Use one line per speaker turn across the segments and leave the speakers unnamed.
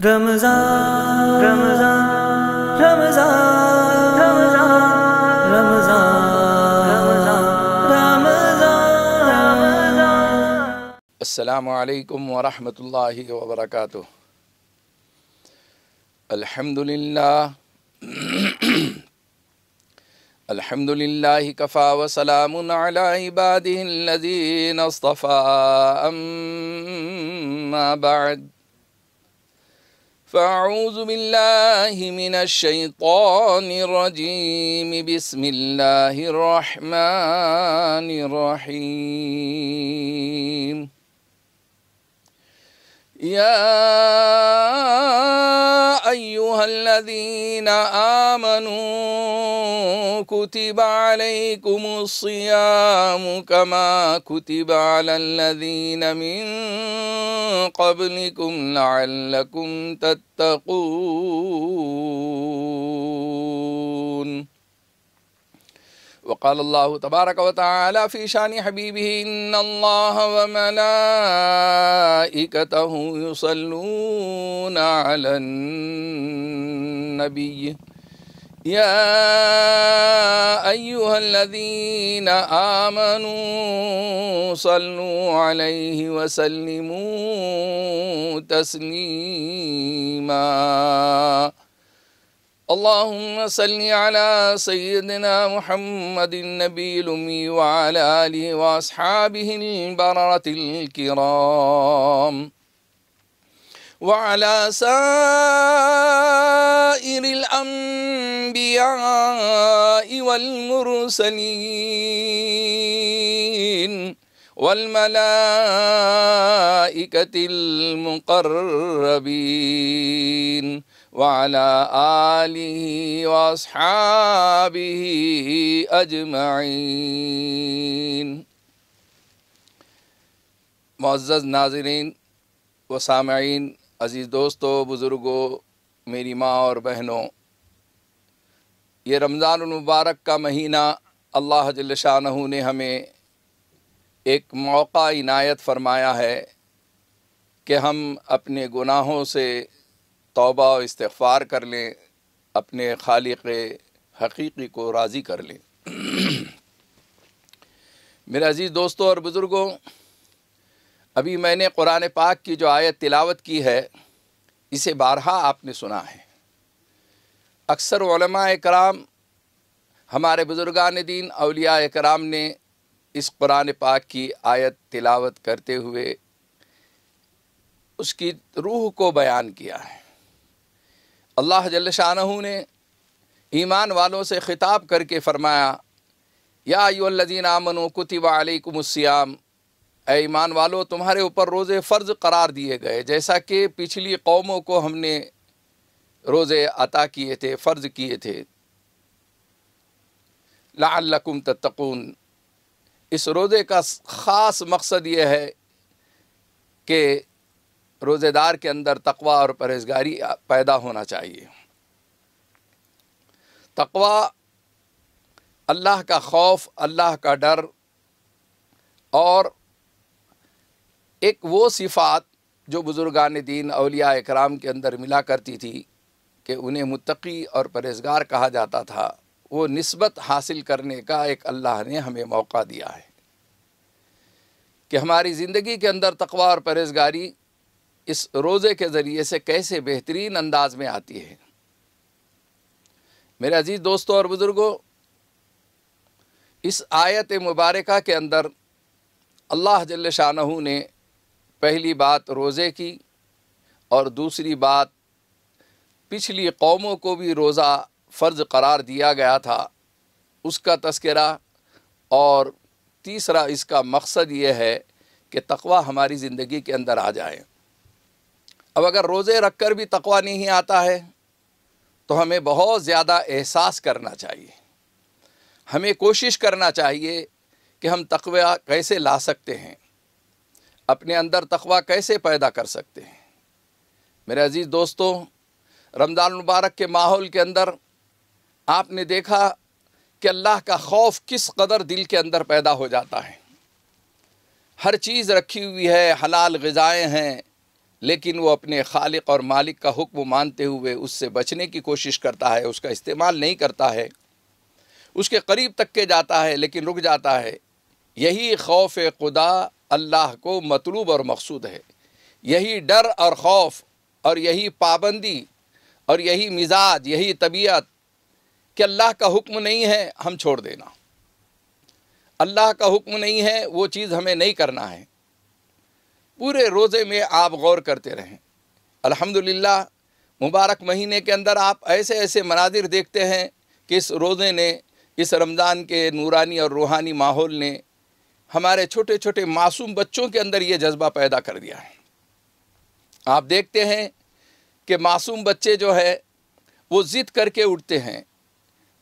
رمضان رمضان رمضان رمضان رمضان رمضان
السلام علیکم ورحمۃ اللہ وبرکاتہ۔ الحمد للہ کفا وسلام علی عبادہ الذین اصطفى، اما بعد فاعوذ باللہ من الشیطان الرجیم، بسم اللہ الرحمن الرحیم۔ یا ایہا الذین آمنوا کتب علیکم الصیام کما کتب علی الذین من قبلکم لعلکم تتقون۔ وقال اللہ تبارک و تعالی فی شان حبیبہ، ان اللہ وملائکتہ یصلون علی النبی، یا ایہا الذین آمنوا صلوا علیہ وسلموا تسلیما۔ اللہم صلی علی سیدنا محمد النبی الامی وعلی آلہ واصحابہ البررۃ الکرام، وعلی سائر الانبیاء والمرسلین والملائکۃ المقربین، وعلى آلہ واصحابہ اجمعین۔ معزز ناظرین و سامعین، عزیز دوستو، بزرگوں، میری ماں اور بہنوں، یہ رمضان المبارک کا مہینہ اللہ جل شانہ نے ہمیں ایک موقع عنایت فرمایا ہے کہ ہم اپنے گناہوں سے توبہ و استغفار کر لیں، اپنے خالق حقیقی کو راضی کر لیں۔ میرے عزیز دوستوں اور بزرگوں، ابھی میں نے قرآن پاک کی جو آیت تلاوت کی ہے، اسے بارہا آپ نے سنا ہے۔ اکثر علماء کرام، ہمارے بزرگان دین، اولیاء کرام نے اس قرآن پاک کی آیت تلاوت کرتے ہوئے اس کی روح کو بیان کیا ہے۔ اللہ جل شانہ نے ایمان والوں سے خطاب کر کے فرمایا، یا ایھا الذین آمنوا کتب علیکم الصیام، اے ایمان والو، تمہارے اوپر روزے فرض قرار دیے گئے، جیسا کہ پچھلی قوموں کو ہم نے روزے عطا کیے تھے، فرض کیے تھے۔ لعلکم تتقون، اس روزے کا خاص مقصد یہ ہے کہ روزے دار کے اندر تقوی اور پرہیزگاری پیدا ہونا چاہیے۔ تقوی، اللہ کا خوف، اللہ کا ڈر، اور ایک وہ صفات جو بزرگان دین، اولیاء اکرام کے اندر ملا کرتی تھی کہ انہیں متقی اور پرہیزگار کہا جاتا تھا، وہ نسبت حاصل کرنے کا ایک اللہ نے ہمیں موقع دیا ہے کہ ہماری زندگی کے اندر تقوی اور پرہیزگاری اس روزے کے ذریعے سے کیسے بہترین انداز میں آتی ہے۔ میرے عزیز دوستوں اور بزرگوں، اس آیت مبارکہ کے اندر اللہ جل شانہ نے پہلی بات روزے کی، اور دوسری بات پچھلی قوموں کو بھی روزہ فرض قرار دیا گیا تھا، اس کا تذکرہ، اور تیسرا اس کا مقصد یہ ہے کہ تقوی ہماری زندگی کے اندر آ جائے۔ اب اگر روزے رکھ کر بھی تقوی نہیں آتا ہے تو ہمیں بہت زیادہ احساس کرنا چاہیے، ہمیں کوشش کرنا چاہیے کہ ہم تقوی کیسے لا سکتے ہیں، اپنے اندر تقوی کیسے پیدا کر سکتے ہیں۔ میرے عزیز دوستو، رمضان المبارک کے ماحول کے اندر آپ نے دیکھا کہ اللہ کا خوف کس قدر دل کے اندر پیدا ہو جاتا ہے۔ ہر چیز رکھی ہوئی ہے، حلال غذائیں ہیں، لیکن وہ اپنے خالق اور مالک کا حکم مانتے ہوئے اس سے بچنے کی کوشش کرتا ہے، اس کا استعمال نہیں کرتا ہے، اس کے قریب تک کے جاتا ہے لیکن رک جاتا ہے۔ یہی خوف خدا اللہ کو مطلوب اور مقصود ہے، یہی ڈر اور خوف اور یہی پابندی اور یہی مزاج، یہی طبیعت کہ اللہ کا حکم نہیں ہے ہم چھوڑ دینا، اللہ کا حکم نہیں ہے وہ چیز ہمیں نہیں کرنا ہے۔ پورے روزے میں آپ غور کرتے رہیں، الحمدللہ مبارک مہینے کے اندر آپ ایسے ایسے مناظر دیکھتے ہیں کہ اس روزے نے، اس رمضان کے نورانی اور روحانی ماحول نے ہمارے چھوٹے چھوٹے معصوم بچوں کے اندر یہ جذبہ پیدا کر دیا ہے۔ آپ دیکھتے ہیں کہ معصوم بچے جو ہے وہ ضد کر کے اٹھتے ہیں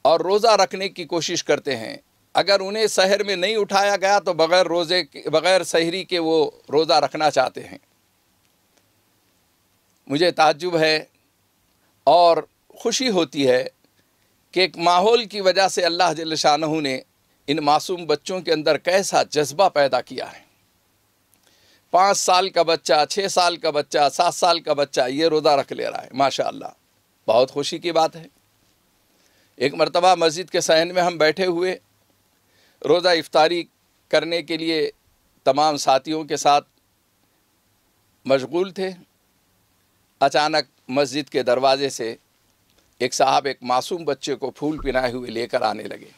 اور روزہ رکھنے کی کوشش کرتے ہیں، اگر انہیں سحر میں نہیں اٹھایا گیا تو بغیر سحری کے وہ روزہ رکھنا چاہتے ہیں۔ مجھے تعجب ہے اور خوشی ہوتی ہے کہ ایک ماحول کی وجہ سے اللہ جل شانہ نے ان معصوم بچوں کے اندر کیسا جذبہ پیدا کیا ہے۔ 5 سال کا بچہ، 6 سال کا بچہ، 7 سال کا بچہ یہ روزہ رکھ لے رہا ہے، ماشاءاللہ بہت خوشی کی بات ہے۔ ایک مرتبہ مسجد کے صحن میں ہم بیٹھے ہوئے روزہ افطاری کرنے کے لیے تمام ساتھیوں کے ساتھ مشغول تھے، اچانک مسجد کے دروازے سے ایک صاحب ایک معصوم بچے کو پھول پہنائے ہوئے لے کر آنے لگے،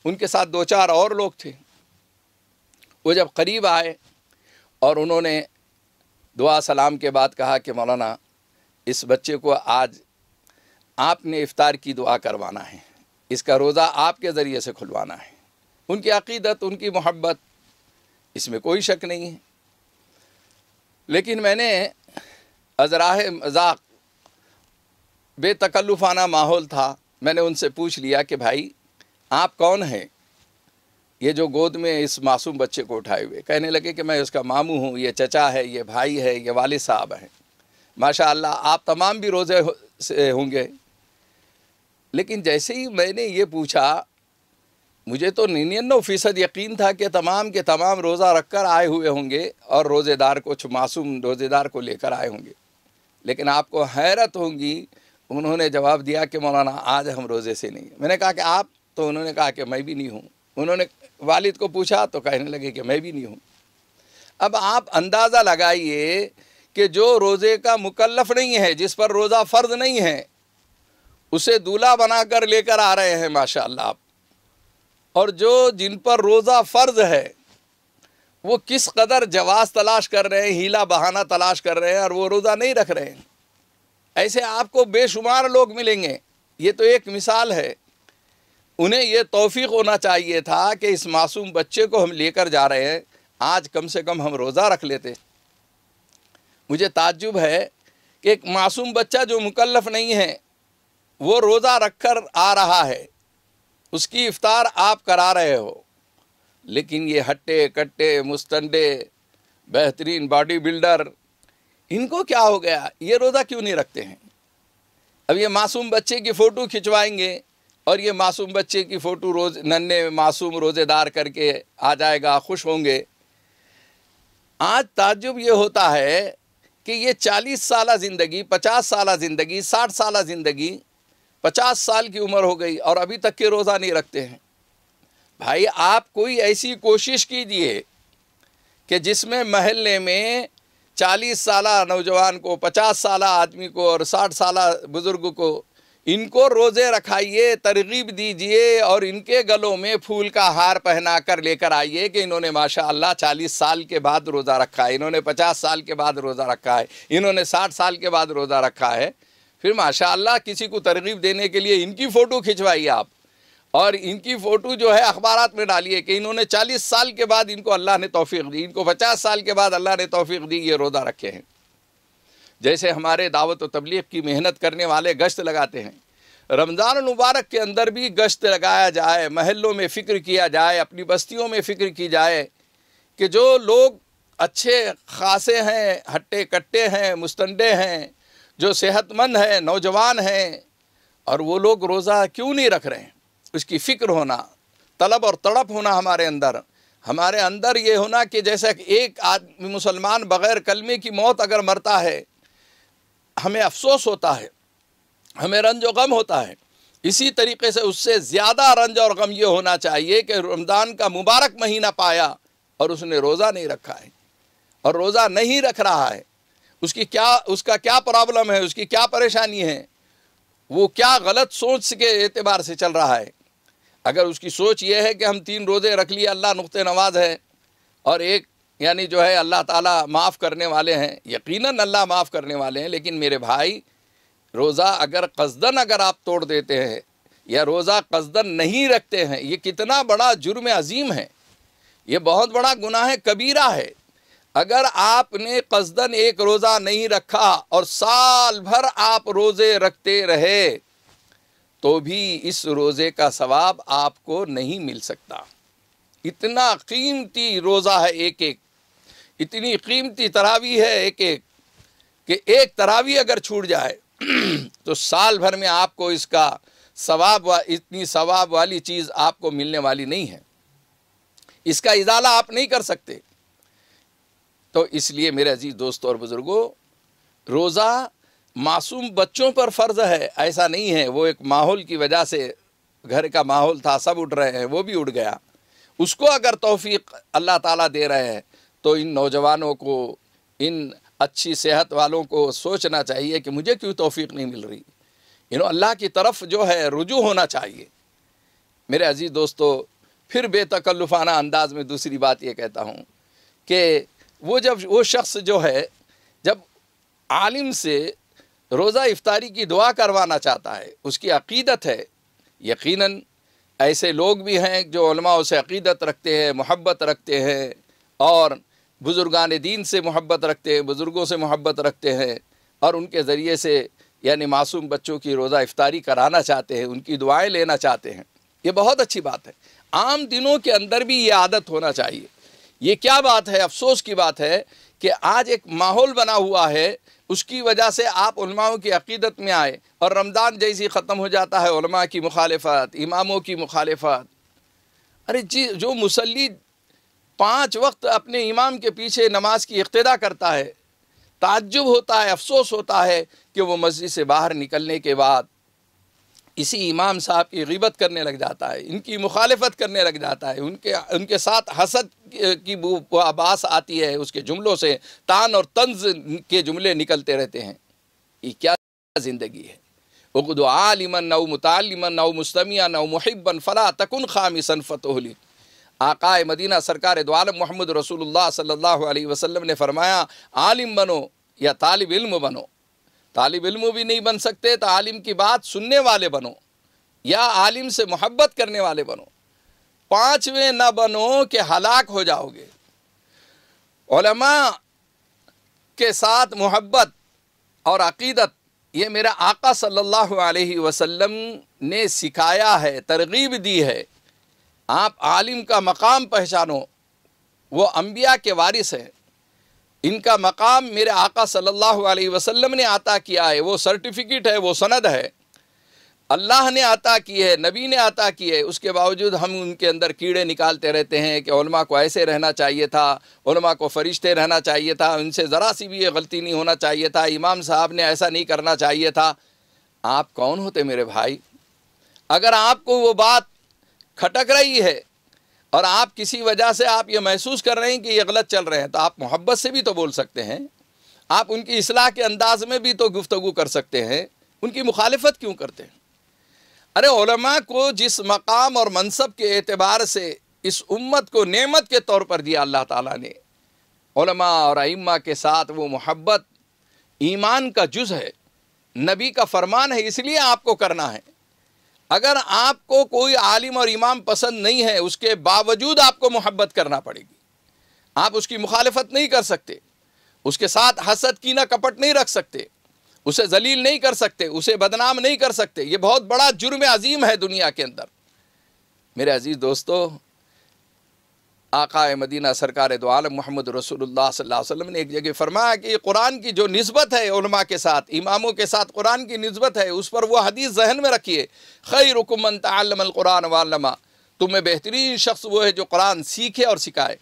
ان کے ساتھ 2-4 اور لوگ تھے۔ وہ جب قریب آئے اور انہوں نے دعا سلام کے بعد کہا کہ مولانا اس بچے کو آج آپ نے افطار کی دعا کروانا ہے، اس کا روزہ آپ کے ذریعے سے کھلوانا ہے۔ ان کی عقیدت، ان کی محبت، اس میں کوئی شک نہیں ہے، لیکن میں نے ازراہ مذاق بے تکلفانہ ماحول تھا، میں نے ان سے پوچھ لیا کہ بھائی آپ کون ہیں یہ جو گود میں اس معصوم بچے کو اٹھائے ہوئے؟ کہنے لگے کہ میں اس کا ماموں ہوں، یہ چچا ہے، یہ بھائی ہے، یہ والد صاحب ہیں۔ ماشاءاللہ آپ تمام بھی روزے سے ہوں گے۔ لیکن جیسے ہی میں نے یہ پوچھا، مجھے تو 99% یقین تھا کہ تمام کے تمام روزہ رکھ کر آئے ہوئے ہوں گے اور روزے دار کو، معصوم روزے دار کو لے کر آئے ہوں گے، لیکن آپ کو حیرت ہوگی انہوں نے جواب دیا کہ مولانا آج ہم روزے سے نہیں ہیں۔ میں نے کہا کہ آپ؟ تو انہوں نے کہا کہ میں بھی نہیں ہوں۔ انہوں نے والد کو پوچھا تو کہنے لگے کہ میں بھی نہیں ہوں۔ اب آپ اندازہ لگائیے کہ جو روزے کا مکلف نہیں ہے، جس پر روزہ فرض نہیں ہے، اسے دولہا بنا کر لے کر آ رہے ہیں ماشاءاللہ آپ، اور جو جن پر روزہ فرض ہے وہ کس قدر جواز تلاش کر رہے ہیں، ہیلا بہانہ تلاش کر رہے ہیں اور وہ روزہ نہیں رکھ رہے ہیں۔ ایسے آپ کو بے شمار لوگ ملیں گے۔ یہ تو ایک مثال ہے۔ انہیں یہ توفیق ہونا چاہیے تھا کہ اس معصوم بچے کو ہم لے کر جا رہے ہیں، آج کم سے کم ہم روزہ رکھ لیتے۔ مجھے تعجب ہے کہ ایک معصوم بچہ جو مکلف نہیں ہے وہ روزہ رکھ کر آ رہا ہے، اس کی افطار آپ کرا رہے ہو، لیکن یہ ہٹے کٹے مستنڈے بہترین باڈی بلڈر، ان کو کیا ہو گیا؟ یہ روزہ کیوں نہیں رکھتے ہیں؟ اب یہ معصوم بچے کی فوٹو کھنچوائیں گے اور یہ معصوم بچے کی فوٹو ننھے معصوم روزے دار کر کے آ جائے گا، خوش ہوں گے۔ آج تعجب یہ ہوتا ہے کہ یہ 40 سالہ زندگی، 50 سالہ زندگی، 60 سالہ زندگی، 50 سال کی عمر ہو گئی اور ابھی تک کے روزہ نہیں رکھتے ہیں۔ بھائی آپ کوئی ایسی کوشش کیجئے کہ جس میں محلے میں 40 سالہ نوجوان کو، 50 سالہ آدمی کو اور 60 سالہ بزرگ کو، ان کو روزے رکھائیے، ترغیب دیجئے اور ان کے گلوں میں پھول کا ہار پہنا کر لے کر آئیے کہ انہوں نے ماشاءاللہ 40 سال کے بعد روزہ رکھا ہے، انہوں نے 50 سال کے بعد روزہ رکھا ہے، انہوں نے 60 سال کے بعد روزہ رکھا ہے۔ پھر ماشاءاللہ کسی کو ترغیب دینے کے لیے ان کی فوٹو کھنچوائیے آپ، اور ان کی فوٹو جو ہے اخبارات میں ڈالیے کہ انہوں نے 40 سال کے بعد ان کو اللہ نے توفیق دی، ان کو 50 سال کے بعد اللہ نے توفیق دی، یہ روزہ رکھے ہیں۔ جیسے ہمارے دعوت و تبلیغ کی محنت کرنے والے گشت لگاتے ہیں، رمضان المبارک کے اندر بھی گشت لگایا جائے، محلوں میں فکر کیا جائے، اپنی بستیوں میں فکر کی جائے کہ جو لوگ اچھے خاصے ہیں، ہٹے کٹے ہیں، مستنڈے ہیں، جو صحت مند ہیں، نوجوان ہیں، اور وہ لوگ روزہ کیوں نہیں رکھ رہے ہیں؟ اس کی فکر ہونا، طلب اور تڑپ ہونا ہمارے اندر، ہمارے اندر یہ ہونا کہ جیسا کہ ایک آدمی مسلمان بغیر کلمے کی موت اگر مرتا ہے ہمیں افسوس ہوتا ہے، ہمیں رنج و غم ہوتا ہے، اسی طریقے سے اس سے زیادہ رنج اور غم یہ ہونا چاہیے کہ رمضان کا مبارک مہینہ پایا اور اس نے روزہ نہیں رکھا ہے اور روزہ نہیں رکھ رہا ہے، اس کا کیا پرابلم ہے، اس کی کیا پریشانی ہے، وہ کیا غلط سوچ کے اعتبار سے چل رہا ہے۔ اگر اس کی سوچ یہ ہے کہ ہم 3 روزے رکھ لیے، اللہ نقطہ نواز ہے، اور ایک یعنی جو ہے اللہ تعالیٰ معاف کرنے والے ہیں، یقیناً اللہ معاف کرنے والے ہیں، لیکن میرے بھائی روزہ اگر قصدن اگر آپ توڑ دیتے ہیں یا روزہ قصدن نہیں رکھتے ہیں، یہ کتنا بڑا جرم عظیم ہے، یہ بہت بڑا گناہ کبیرہ ہے۔ اگر آپ نے قصدن ایک روزہ نہیں رکھا اور سال بھر آپ روزے رکھتے رہے تو بھی اس روزے کا ثواب آپ کو نہیں مل سکتا۔ اتنا قیمتی روزہ ہے ایک ایک، اتنی قیمتی تراویح ہے ایک ایک، کہ ایک تراویح اگر چھوٹ جائے تو سال بھر میں آپ کو اس کا ثواب اتنی ثواب والی چیز آپ کو ملنے والی نہیں ہے، اس کا ازالہ آپ نہیں کر سکتے۔ تو اس لیے میرے عزیز دوستوں اور بزرگوں، روزہ معصوم بچوں پر فرض ہے ایسا نہیں ہے، وہ ایک ماحول کی وجہ سے، گھر کا ماحول تھا سب اٹھ رہے ہیں وہ بھی اٹھ گیا، اس کو اگر توفیق اللہ تعالیٰ دے رہے ہیں تو ان نوجوانوں کو، ان اچھی صحت والوں کو سوچنا چاہیے کہ مجھے کیوں توفیق نہیں مل رہی، اللہ کی طرف جو ہے رجوع ہونا چاہیے۔ میرے عزیز دوستو، پھر بے تکلفانہ انداز میں دوسری بات یہ کہتا ہوں کہ وہ شخص جو ہے جب عالم سے روزہ افطاری کی دعا کروانا چاہتا ہے، اس کی عقیدت ہے، یقیناً ایسے لوگ بھی ہیں جو علماء سے عقیدت رکھتے ہیں، محبت رکھتے ہیں، اور بزرگان دین سے محبت رکھتے ہیں، بزرگوں سے محبت رکھتے ہیں، اور ان کے ذریعے سے یعنی معصوم بچوں کی روزہ افطاری کرانا چاہتے ہیں، ان کی دعائیں لینا چاہتے ہیں۔ یہ بہت اچھی بات ہے، عام دنوں کے اندر بھی یہ عادت ہونا چاہیے۔ یہ کیا بات ہے، افسوس کی بات ہے کہ آج ایک ماحول بنا ہوا ہے، اس کی وجہ سے آپ علماءوں کی عقیدت میں آئے اور رمضان جیسی ختم ہو جاتا ہے، علماء کی مخالفت، اماموں کی مخالفت۔ ارے جی، جو مصلی 5 وقت اپنے امام کے پیچھے نماز کی اقتدا کرتا ہے، تعجب ہوتا ہے، افسوس ہوتا ہے کہ وہ مسجد سے باہر نکلنے کے بعد اسی امام صاحب کی غیبت کرنے لگ جاتا ہے، ان کی مخالفت کرنے لگ جاتا ہے، ان کے ساتھ حسد کی آباس آتی ہے، اس کے جملوں سے طعن اور طنز کے جملے نکلتے رہتے ہیں۔ یہ کیا زندگی ہے؟ اُقْدُ عَالِمًا أَوْ مُتَعَلِّمًا أَوْ مُسْتَمِعًا أَوْ مُحِبًّا فَلَا تَكُنْ خَامِسًا فَتُهْلِكَ۔ آقا مدینہ سرکار دو عالم محمد رسول اللہ صلی اللہ علیہ وسلم نے فرمایا، عالم بنو یا طالب علم بنو، طالب علم بھی نہیں بن سکتے تو عالم کی بات سننے والے بنو یا عالم سے محبت کرنے والے بنو، 5ویں نہ بنو کہ ہلاک ہو جاؤ گے۔ علماء کے ساتھ محبت اور عقیدت یہ میرا آقا صلی اللہ علیہ وسلم نے سکھایا ہے، ترغیب دی ہے۔ آپ عالم کا مقام پہچانو، وہ انبیاء کے وارث ہیں، ان کا مقام میرے آقا صلی اللہ علیہ وسلم نے عطا کیا ہے، وہ سرٹیفکیٹ ہے، وہ سند ہے، اللہ نے عطا کی ہے، نبی نے عطا کی ہے۔ اس کے باوجود ہم ان کے اندر کیڑے نکالتے رہتے ہیں کہ علماء کو ایسے رہنا چاہیے تھا، علماء کو فرشتے رہنا چاہیے تھا، ان سے ذرا سی بھی یہ غلطی نہیں ہونا چاہیے تھا، امام صاحب نے ایسا نہیں کرنا چاہیے تھا۔ آپ کون ہوتے میرے بھائی؟ اگر آپ کو وہ بات کھٹک رہی ہے اور آپ کسی وجہ سے آپ یہ محسوس کر رہے ہیں کہ یہ غلط چل رہے ہیں، تو آپ محبت سے بھی تو بول سکتے ہیں، آپ ان کی اصلاح کے انداز میں بھی تو گفتگو کر سکتے ہیں، ان کی مخالفت کیوں کرتے ہیں؟ ارے علماء کو جس مقام اور منصب کے اعتبار سے اس امت کو نعمت کے طور پر دیا اللہ تعالیٰ نے، علماء اور ائمہ کے ساتھ وہ محبت ایمان کا جز ہے، نبی کا فرمان ہے، اس لیے آپ کو کرنا ہے۔ اگر آپ کو کوئی عالم اور امام پسند نہیں ہے، اس کے باوجود آپ کو محبت کرنا پڑے گی، آپ اس کی مخالفت نہیں کر سکتے، اس کے ساتھ حسد کینہ کپٹ نہیں رکھ سکتے، اسے ذلیل نہیں کر سکتے، اسے بدنام نہیں کر سکتے۔ یہ بہت بڑا جرم عظیم ہے دنیا کے اندر۔ میرے عزیز دوستو، آقا مدینہ سرکار دو عالم محمد رسول اللہ صلی اللہ علیہ وسلم نے ایک جگہ فرمایا کہ قرآن کی جو نسبت ہے علماء کے ساتھ، اماموں کے ساتھ قرآن کی نسبت ہے، اس پر وہ حدیث ذہن میں رکھیے، خیرکم من تعلم القرآن وعلمہ، تمہیں بہترین شخص وہ ہے جو قرآن سیکھے اور سکھائے۔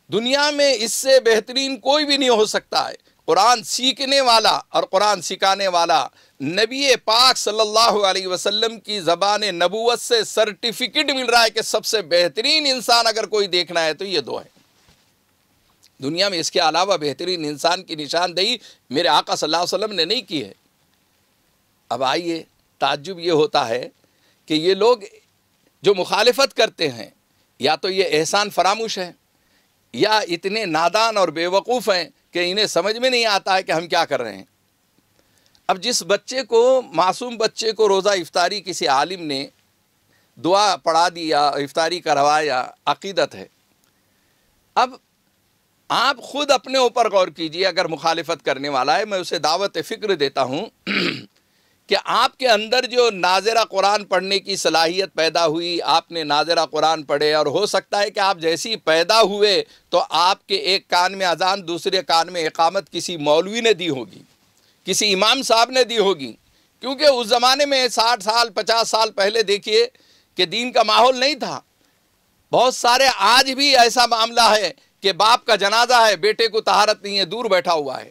دنیا میں اس سے بہترین کوئی بھی نہیں ہو سکتا ہے۔ قرآن سیکھنے والا اور قرآن سکھانے والا، نبی پاک صلی اللہ علیہ وسلم کی زبان نبوت سے سرٹیفکیٹ مل رہا ہے کہ سب سے بہترین انسان اگر کوئی دیکھنا ہے تو یہ دو ہیں۔ دنیا میں اس کے علاوہ بہترین انسان کی نشاندہی میرے آقا صلی اللہ علیہ وسلم نے نہیں کی ہے۔ اب آئیے، تعجب یہ ہوتا ہے کہ یہ لوگ جو مخالفت کرتے ہیں، یا تو یہ احسان فراموش ہے، یا اتنے نادان اور بے وقوف ہیں کہ انہیں سمجھ میں نہیں آتا ہے کہ ہم کیا کر رہے ہیں۔ اب جس بچے کو، معصوم بچے کو روزہ افطاری کسی عالم نے دعا پڑھا دی یا افطاری کروایا، عقیدت ہے۔ اب آپ خود اپنے اوپر غور کیجئے، اگر مخالفت کرنے والا ہے، میں اسے دعوت فکر دیتا ہوں کہ آپ کے اندر جو ناظرہ قرآن پڑھنے کی صلاحیت پیدا ہوئی، آپ نے ناظرہ قرآن پڑھے، اور ہو سکتا ہے کہ آپ جیسی پیدا ہوئے تو آپ کے ایک کان میں اذان، دوسرے کان میں اقامت کسی مولوی نے دی ہوگی، کسی امام صاحب نے دی ہوگی، کیونکہ اس زمانے میں 60 سال 50 سال پہلے دیکھیے کہ دین کا ماحول نہیں تھا۔ بہت سارے آج بھی ایسا معاملہ ہے کہ باپ کا جنازہ ہے، بیٹے کو طہارت نہیں ہے، دور بیٹھا ہوا ہے۔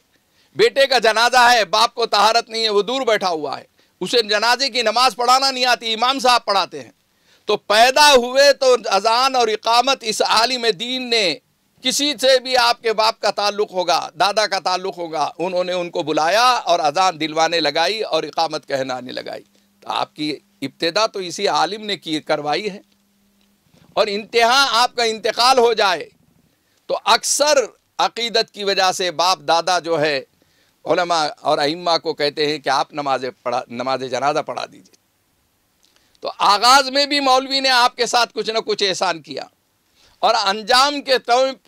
بیٹے کا جنازہ ہے، باپ کو طہارت نہیں ہے، وہ دور بیٹھا ہوا ہے، اسے جنازے کی نماز پڑھانا نہیں آتی، امام صاحب پڑھاتے ہیں۔ تو پیدا ہوئے تو اذان اور اقامت اس عالم دین نے، کسی سے بھی آپ کے باپ کا تعلق ہوگا، دادا کا تعلق ہوگا، انہوں نے ان کو بلایا اور اذان دلوانے لگائی اور اقامت کہنانے لگائی۔ تو آپ کی ابتدا تو اسی عالم نے کروائی ہے، اور انتہا آپ کا انتقال ہو جائے تو اکثر عقیدت کی وجہ سے باپ دادا جو ہے علماء اور ائمہ کو کہتے ہیں کہ آپ نماز جنازہ پڑھا دیجئے۔ تو آغاز میں بھی مولوی نے آپ کے ساتھ کچھ نہ کچھ احسان کیا، اور انجام کے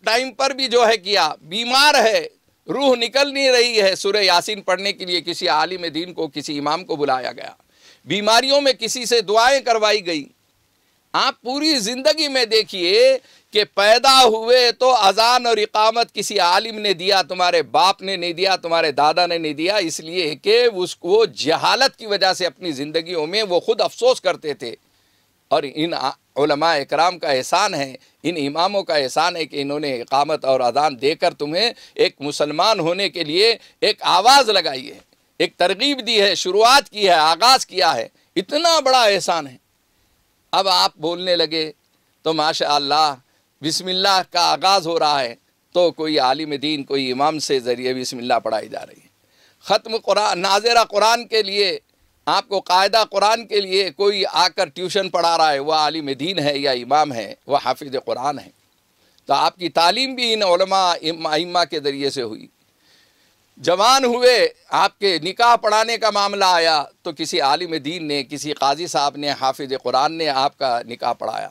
ٹائم پر بھی جو ہے کیا۔ بیمار ہے، روح نکل نہیں رہی ہے، سورہ یاسین پڑھنے کے لیے کسی عالم دین کو، کسی امام کو بلایا گیا، بیماریوں میں کسی سے دعائیں کروائی گئی۔ آپ پوری زندگی میں دیکھیے کہ پیدا ہوئے تو اذان اور اقامت کسی عالم نے دیا، تمہارے باپ نے نہیں دیا، تمہارے دادا نے نہیں دیا، اس لیے کہ وہ جہالت کی وجہ سے اپنی زندگیوں میں وہ خود افسوس کرتے تھے۔ اور ان علماء اکرام کا احسان ہے، ان اماموں کا احسان ہے کہ انہوں نے اقامت اور اذان دے کر تمہیں ایک مسلمان ہونے کے لیے ایک آواز لگائی ہے، ایک ترغیب دی ہے، شروعات کی ہے، آغاز کیا ہے۔ اتنا بڑا احسان ہے۔ اب آپ بولنے لگے تو ماشاء اللہ بسم اللہ کا آغاز ہو رہا ہے تو کوئی عالم دین، کوئی امام سے ذریعے بسم اللہ پڑھائی جا رہی ہے۔ ختم قرآن، ناظرہ قرآن کے لیے، آپ کو قاعدہ قرآن کے لیے کوئی آ کر ٹیوشن پڑھا رہا ہے، وہ عالم دین ہے یا امام ہے، وہ حافظ قرآن ہے۔ تو آپ کی تعلیم بھی ان علماء ائمہ کے ذریعے سے ہوئی۔ جوان ہوئے، آپ کے نکاح پڑھانے کا معاملہ آیا تو کسی عالم دین نے، کسی قاضی صاحب نے، حافظ قرآن نے آپ کا نکاح پڑھایا۔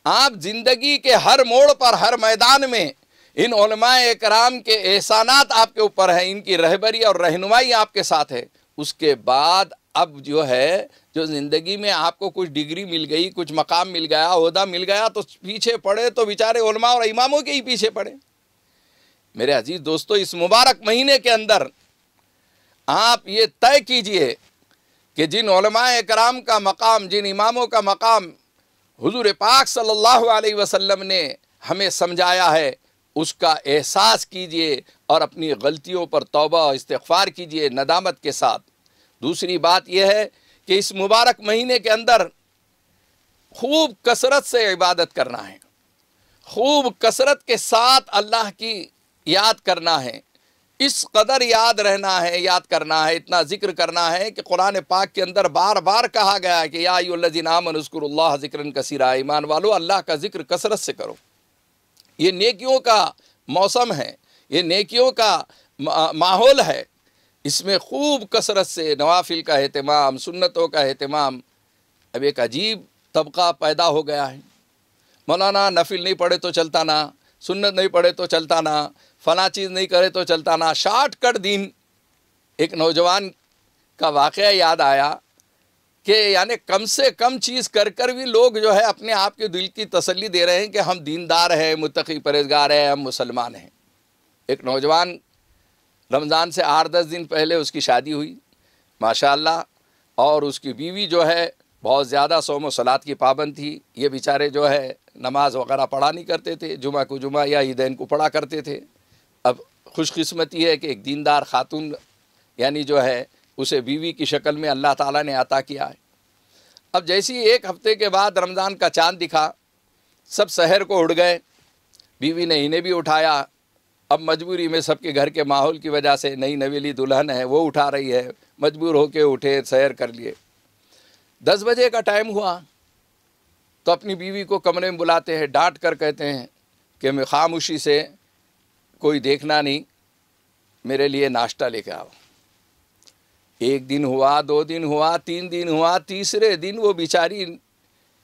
آپ زندگی کے ہر موڑ پر، ہر میدان میں ان علماء اکرام کے احسانات آپ کے اوپر ہیں، ان کی رہبری اور رہنمائی آپ کے ساتھ ہے۔ اس کے بعد اب جو ہے، جو زندگی میں آپ کو کچھ ڈگری مل گئی، کچھ مقام مل گیا، عہدہ مل گیا، تو پیچھے پڑے تو بیچارے علماء اور اماموں کے ہی پیچھے پڑے۔ میرے عزیز دوستو، اس مبارک مہینے کے اندر آپ یہ طے کیجئے کہ جن علماء اکرام کا مقام، جن اماموں کا مقام حضور پاک صلی اللہ علیہ وسلم نے ہمیں سمجھایا ہے، اس کا احساس کیجئے اور اپنی غلطیوں پر توبہ و استغفار کیجئے ندامت کے ساتھ۔ دوسری بات یہ ہے کہ اس مبارک مہینے کے اندر خوب کثرت سے عبادت کرنا ہے، خوب کثرت کے ساتھ اللہ کی یاد کرنا ہے، اس قدر یاد رہنا ہے، یاد کرنا ہے، اتنا ذکر کرنا ہے کہ قرآن پاک کے اندر بار بار کہا گیا ہے کہ یا ایھا الذین آمنوا اذکروا اللہ ذکرا کثیرا، ایمان والو اللہ کا ذکر کثرت سے کرو۔ یہ نیکیوں کا موسم ہے، یہ نیکیوں کا ماحول ہے، اس میں خوب کثرت سے نوافل کا اہتمام، سنتوں کا اہتمام۔ اب ایک عجیب طبقہ پیدا ہو گیا ہے، مولانا نفل نہیں پڑھے تو چلتا نا، سنت نہیں پڑھے تو چلتا نا، فلاں چیز نہیں کرے تو چلتا نا، شارٹ کٹ دین۔ ایک نوجوان کا واقعہ یاد آیا کہ یعنی کم سے کم چیز کر کر بھی لوگ جو ہے اپنے آپ کے دل کی تسلی دے رہے ہیں کہ ہم دیندار ہیں، متقی پرہیزگار ہیں، ہم مسلمان ہیں۔ ایک نوجوان، رمضان سے 8-10 دن پہلے اس کی شادی ہوئی ماشاءاللہ، اور اس کی بیوی جو ہے بہت زیادہ صوم و صلات کی پابند تھی. یہ بیچارے جو ہے نماز وغیرہ پڑھا نہیں کرتے تھے، جمعہ کو جمعہ یا عیدین کو پڑھا کرتے تھے. اب خوش قسمتی ہے کہ ایک دیندار خاتون یعنی جو ہے اسے بیوی کی شکل میں اللہ تعالیٰ نے عطا کیا ہے. اب جیسی ایک ہفتے کے بعد رمضان کا چاند دکھا، سب سحر کو اڑ گئے. بیوی نے انہیں بھی اٹھایا. اب مجبوری میں سب کے گھر کے ماحول کی وجہ سے نئی نویلی دلہن ہے وہ اٹھا رہی ہے، مجبور ہو کے اٹھے، سحر کر لیے. 10 بجے کا ٹائم ہوا تو اپنی بیوی کو کمرے میں بلاتے ہیں، ڈانٹ کر کہتے ہیں کہ میں خاموشی سے کوئی دیکھنا نہیں، میرے لیے ناشتہ لے کے آؤ. 1 دن ہوا، 2 دن ہوا، 3 دن ہوا. تیسرے دن وہ بیچاری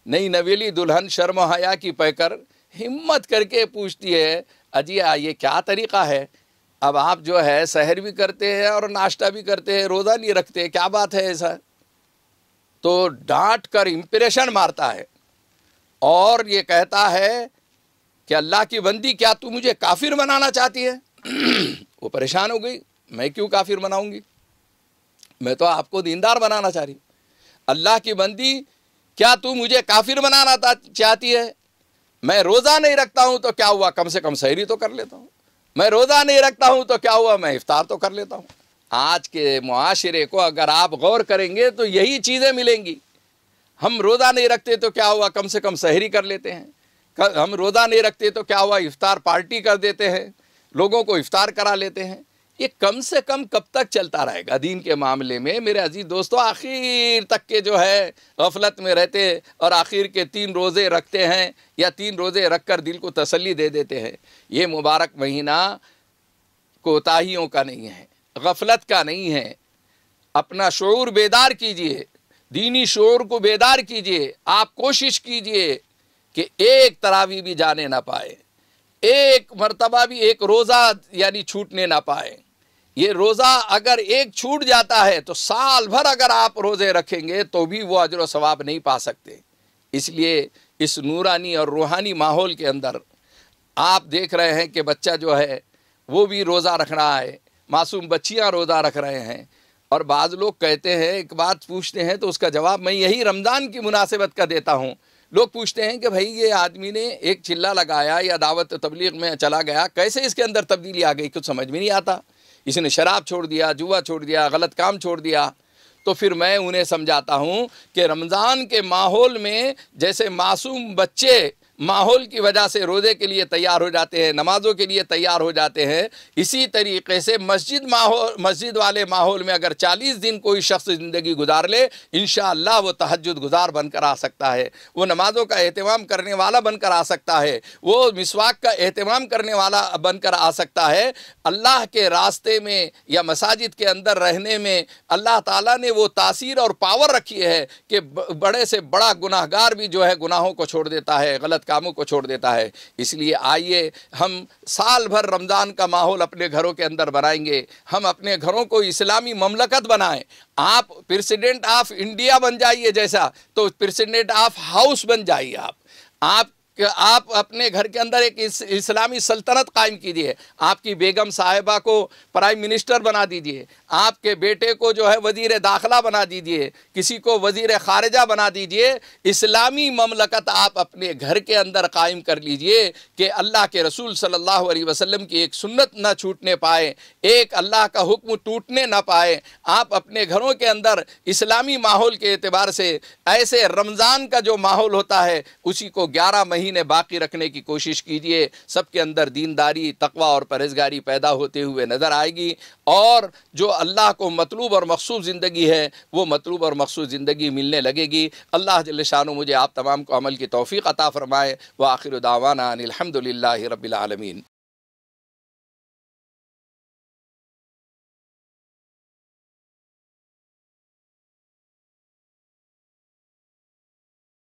نئی نویلی دلہن شرم و حیا کی پہ کر ہمت کر کے پوچھتی ہے، اجی یہ کیا طریقہ ہے؟ اب آپ جو ہے سحر بھی کرتے ہیں اور ناشتہ بھی کرتے ہیں، روزہ نہیں رکھتے، کیا بات ہے ایسا؟ تو ڈانٹ کر امپریشن مارتا ہے اور یہ کہتا ہے کہ اللہ کی بندی کیا تو مجھے کافر بنانا چاہتی ہے؟ وہ پریشان ہو گئی، میں کیوں کافر بناؤں گی؟ میں تو آپ کو دیندار بنانا چاہ رہی ہوں. اللہ کی بندی کیا تو مجھے کافر بنانا چاہتی ہے؟ میں روزہ نہیں رکھتا ہوں تو کیا ہوا، کم سے کم سحری تو کر لیتا ہوں. میں روزہ نہیں رکھتا ہوں تو کیا ہوا، میں افطار تو کر لیتا ہوں. آج کے معاشرے کو اگر آپ غور کریں گے تو یہی چیزیں ملیں گی. ہم روزہ نہیں رکھتے تو کیا ہوا، کم سے کم سحری کر لیتے ہیں. ہم روزہ نہیں رکھتے تو کیا ہوا، افطار پارٹی کر دیتے ہیں، لوگوں کو افطار کرا لیتے ہیں. یہ کم سے کم کب تک چلتا رہے گا دین کے معاملے میں؟ میرے عزیز دوستو، آخر تک کے جو ہے غفلت میں رہتے اور آخر کے 3 روزے رکھتے ہیں یا 3 روزے رکھ کر دل کو تسلی دے دیتے ہیں. یہ مبارک مہینہ کوتاہیوں کا نہیں ہے، غفلت کا نہیں ہے. اپنا شعور بیدار کیجئے، دینی شعور کو بیدار کیجئے. آپ کوشش کیجئے کہ ایک تراویح بھی جانے نہ پائے، ایک مرتبہ بھی ایک روزہ یعنی چھوٹنے نہ پائے. یہ روزہ اگر ایک چھوٹ جاتا ہے تو سال بھر اگر آپ روزے رکھیں گے تو بھی وہ اجر و ثواب نہیں پا سکتے. اس لیے اس نورانی اور روحانی ماحول کے اندر آپ دیکھ رہے ہیں کہ بچہ جو ہے وہ بھی روزہ رکھ رہا ہے، معصوم بچیاں روزہ رکھ رہے ہیں. اور بعض لوگ کہتے ہیں، ایک بات پوچھتے ہیں تو اس کا جواب میں یہی رمضان کی مناسبت کا دیتا ہوں. لوگ پوچھتے ہیں کہ بھائی یہ آدمی نے ایک چلہ لگایا یا دعوت تبلیغ میں چلا گیا، کیسے اس کے اندر تبدیلی آ گئی؟ کچھ سمجھ میں نہیں آتا. اس نے شراب چھوڑ دیا، جوا چھوڑ دیا، غلط کام چھوڑ دیا. تو پھر میں انہیں سمجھاتا ہوں کہ رمضان کے ماحول میں جیسے معصوم بچے ماحول کی وجہ سے روزے کے لیے تیار ہو جاتے ہیں، نمازوں کے لیے تیار ہو جاتے ہیں، اسی طریقے سے مسجد والے ماحول میں اگر 40 دن کوئی شخص زندگی گزار لے، انشاءاللہ وہ تہجد گزار بن کر آ سکتا ہے، وہ نمازوں کا اہتمام کرنے والا بن کر آ سکتا ہے، وہ مسواک کا اہتمام کرنے والا بن کر آ سکتا ہے. اللہ کے راستے میں یا مساجد کے اندر رہنے میں اللہ تعالیٰ نے وہ تاثیر اور پاور رکھی ہے کہ بڑے سے بڑا گناہگار بھی جو ہے گناہوں کو چھوڑ دیتا ہے، غلط کاموں کو چھوڑ دیتا ہے. اس لیے آئیے ہم سال بھر رمضان کا ماحول اپنے گھروں کے اندر بنائیں گے. ہم اپنے گھروں کو اسلامی مملکت بنائیں. آپ پریزیڈنٹ آف انڈیا بن جائیے جیسا، تو پریزیڈنٹ آف ہاؤس بن جائیے. آپ اپنے گھر کے اندر ایک اسلامی سلطنت قائم کیجیے. آپ کی بیگم صاحبہ کو پرائم منسٹر بنا دیجیے، آپ کے بیٹے کو جو ہے وزیر داخلہ بنا دیجیے، کسی کو وزیر خارجہ بنا دیجیے. اسلامی مملکت آپ اپنے گھر کے اندر قائم کر لیجیے کہ اللہ کے رسول صلی اللہ علیہ وسلم کی ایک سنت نہ چھوٹنے پائے، ایک اللہ کا حکم ٹوٹنے نہ پائے. آپ اپنے گھروں کے اندر اسلامی ماحول کے اعتبار سے ایسے رمضان کا جو ماحول ہوتا ہے اسی کو 11 مہینے باقی رکھنے کی کوشش کیجئے. سب کے اندر دینداری، تقوی اور پرہیزگاری پیدا ہوتے ہوئے نظر آئے گی، اور جو اللہ کو مطلوب اور مقصود زندگی ہے وہ مطلوب اور مقصود زندگی ملنے لگے گی. اللہ جل شانہ مجھے آپ تمام کو عمل کی توفیق عطا فرمائے. وآخر دعوانا ان الحمد للہ رب العالمین.